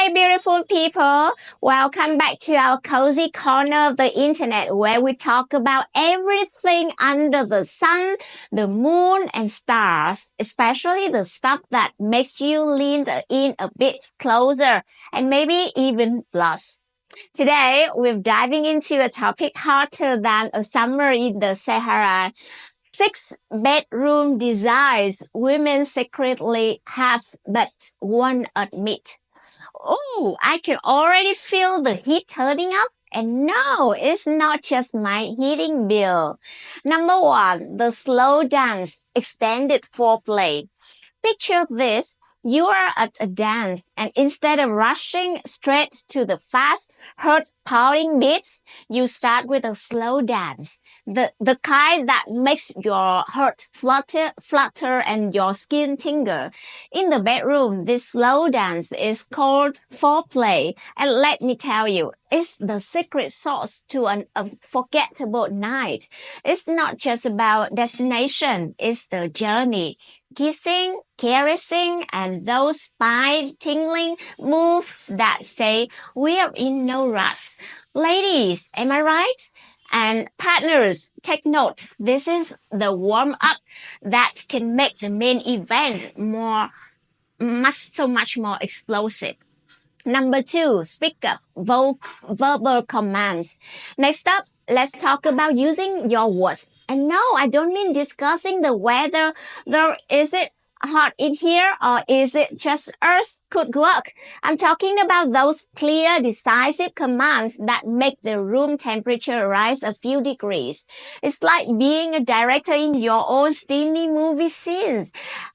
Hi, beautiful people. Welcome back to our cozy corner of the internet where we talk about everything under the sun, the moon, and stars, especially the stuff that makes you lean in a bit closer and maybe even blush. Today, we're diving into a topic hotter than a summer in the Sahara. Six bedroom desires women secretly have but won't admit. Oh, I can already feel the heat turning up. And no, it's not just my heating bill. Number one, the slow dance, extended foreplay. Picture this. You are at a dance and instead of rushing straight to the fast, heart-pounding beats, you start with a slow dance. The kind that makes your heart flutter and your skin tingle. In the bedroom, this slow dance is called foreplay. And let me tell you, it's the secret sauce to an unforgettable night. It's not just about destination, it's the journey. Kissing, caressing, and those spine-tingling moves that say, we're in no rush. Ladies, am I right? And partners, take note. This is the warm-up that can make the main event so much more explosive. Number two, speak up, verbal commands. Next up, let's talk about using your words. And no, I don't mean discussing the weather, though is it hot in here or is it just us could work? I'm talking about those clear, decisive commands that make the room temperature rise a few degrees. It's like being a director in your own steamy movie scenes.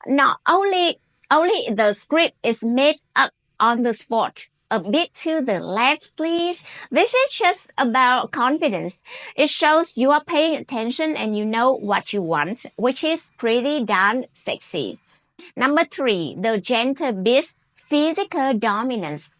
Not only the script is made up on the spot. A bit to the left, please. This is just about confidence. It shows you are paying attention and you know what you want, which is pretty darn sexy. Number three, the gentle beast, physical dominance.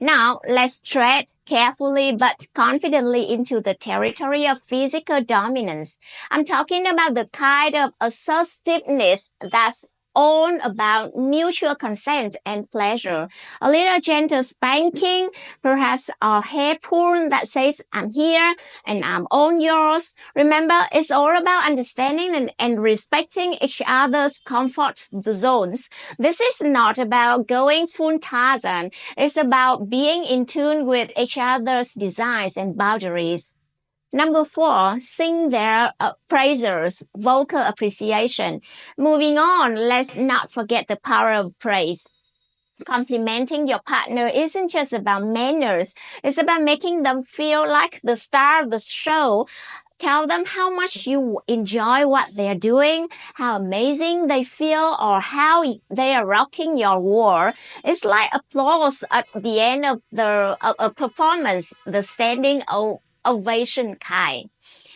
Now, let's tread carefully but confidently into the territory of physical dominance. I'm talking about the kind of assertiveness that's all about mutual consent and pleasure. A little gentle spanking, perhaps a hair pull that says, I'm here and I'm on yours. Remember, it's all about understanding and respecting each other's comfort zones. This is not about going full Tarzan. It's about being in tune with each other's desires and boundaries. Number four, sing their praisers, vocal appreciation. Moving on, let's not forget the power of praise. Complimenting your partner isn't just about manners. It's about making them feel like the star of the show. Tell them how much you enjoy what they're doing, how amazing they feel, or how they are rocking your world. It's like applause at the end of a performance, the standing ovation kind.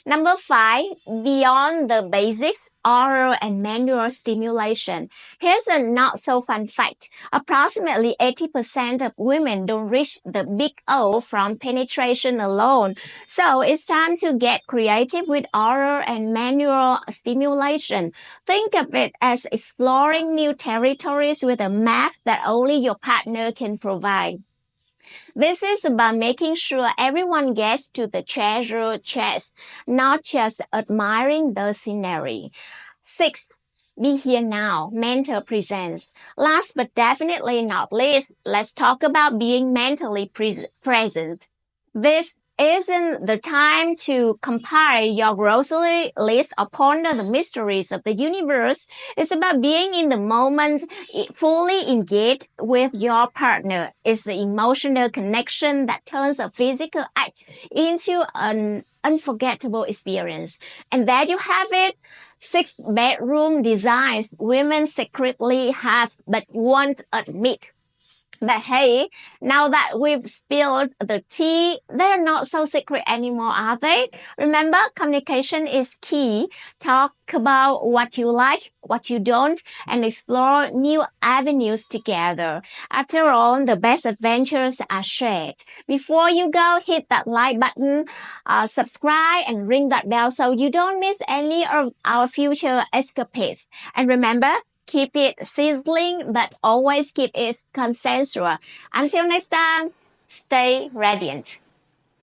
Number five, beyond the basics, oral and manual stimulation. Here's a not so fun fact. Approximately 80% of women don't reach the big O from penetration alone. So it's time to get creative with oral and manual stimulation. Think of it as exploring new territories with a map that only your partner can provide. This is about making sure everyone gets to the treasure chest, not just admiring the scenery. 6. Be here now, mental presence. Last but definitely not least, let's talk about being mentally present. This isn't the time to compile your grocery list or ponder the mysteries of the universe. It's about being in the moment, fully engaged with your partner. It's the emotional connection that turns a physical act into an unforgettable experience. And there you have it. 6 bedroom designs women secretly have but won't admit. But hey, now that we've spilled the tea, they're not so secret anymore, are they? Remember, communication is key. Talk about what you like, what you don't, and explore new avenues together. After all, the best adventures are shared. Before you go, hit that like button, subscribe, and ring that bell so you don't miss any of our future escapades. And remember, keep it sizzling, but always keep it consensual. Until next time, stay radiant.